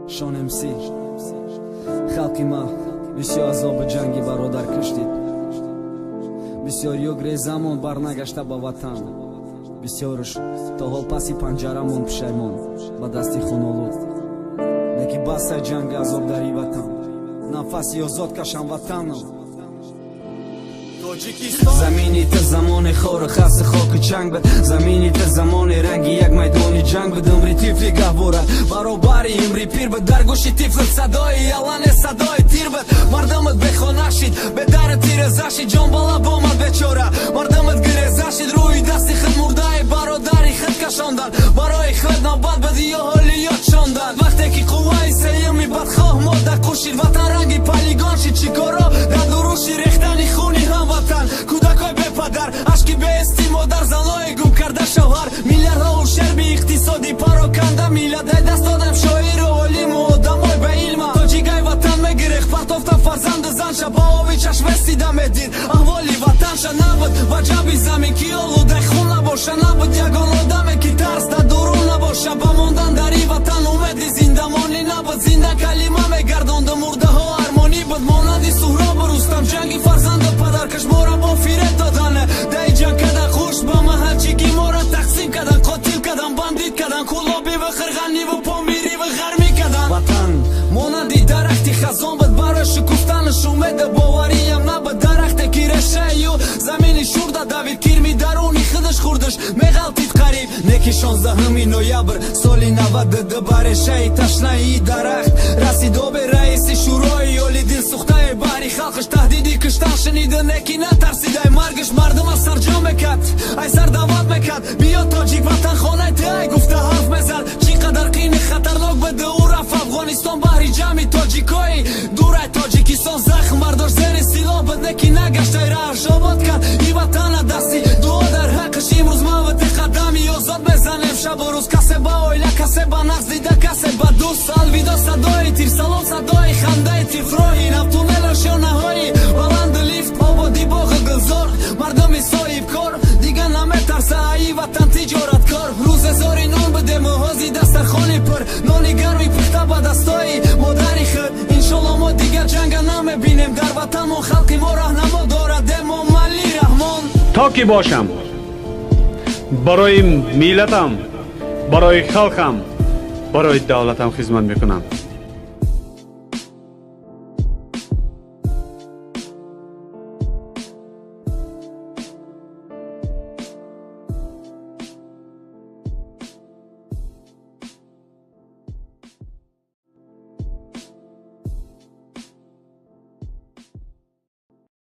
شانمسی خلقی ما بسیار عذاب جنگی برادر کشید، بسیاریو گریزمون برنگشته با وطن، بسیارش تا حال پسی پنجرمون پشیمون با دستی خونالود. نکی بسته جنگ عذاب داری وطن، نفسی آزاد کشم وطنم. زمینی ته زمان خور خاص خاک جنگ بد، زمینی ته زمان رنگی یک میدان جنگ بد. امری تیفلی گهواره برابری امری پیر بد، در گوشی تیفل صدای یلان صدای تیر بد. مردمت بخونه شید به در تیر زشید، جان بالا بامد بچوره مردمت گریزه شید. روی دستی خود مرده برادری خود کشاندن، برای خود نباد بدی یا حالیات شاندن. وقتی که قوه سیمی بدخواه ماده کشید، وطن رنگی پلیگان شید. چیکارا در دروشی ریختنی خونی هم وطن. کودکای به پدر اشکی به استی مادر، زنای گم کرده شوهر، میلیاردها و شر بی اقتصادی پراکنده میلاد. دست دادم شاعر و علیم و آدمای به علم، تا جیگای وطن میگریخت پرتافته فرزند زن. شبا آبی چشم استیده میدید احوالی وطن شه. نبود وجبی زمین که آلوده خون نباشه، نبود یگان آدمی که ترس در درون نباشه. بماندن در این وطن امیدی زندمانی نبود، زنده کلمه میگرداند مرده ها ارمانی بود. مانندی سهراب و رستم جنگی فرزند پدر کش مورا با فیره دادنه. دی جنگ کدن خوش با محل چیگی مورا تقسیم کدن، قاتل کدن بندید کدن، کلابی و خرغنی و پامیری و غرمی کدن. وطن مانندی درختی خزان بود، برای شکفتنش اومد باوریم نبود. درخت کی رشه یو زمینی شورده دوید کیرمی درونی خودش خوردش میغلطید قریب. نکی 16 نویبر سالی 92 برشه تشنه ای درخت رسید آب رئیسی شورای اولی دل سوخته بری خلقش تهدیدی کشتن شنیده. نکی نترسیده مرگش مردم از سرجام بکد، ای سر دعوت بکد بیا تاجیک وطن خانه تی گفته حرف مزد. چقدر قین خطرناک بده او رفت افغانستان بحری جمعی تاجیکای دوره تاجیکستان زخم بردار زیر سیلا بد. نکی نگشت ای رهش آباد کرد ای وطن دستی دعا در حقش. امروز موت قدمی آزاد بزنیم شب و روز، کسی با اویله کسی با نقص دیده کسی با دوست. الویدا صدای تیر سلام صدای خنده تیفراهی، نفتونل شانه هایی بلند لیفت آبادی باغ گلزار. مردمی صاحب کار دیگه نمیترسه ای وطن تجارت کار. روز هزاری نان بده محازی دسترخانی پر، نانی گرمی پخته با دستای مادری خود. انشالله ما دیگه جنگ نمیبینیم در وطن، ما خلقی ما راهنما دارد امام علی رحمان. تا که باشم برای میلتم، برای خلقم، برای دولتم خدمت میکنم.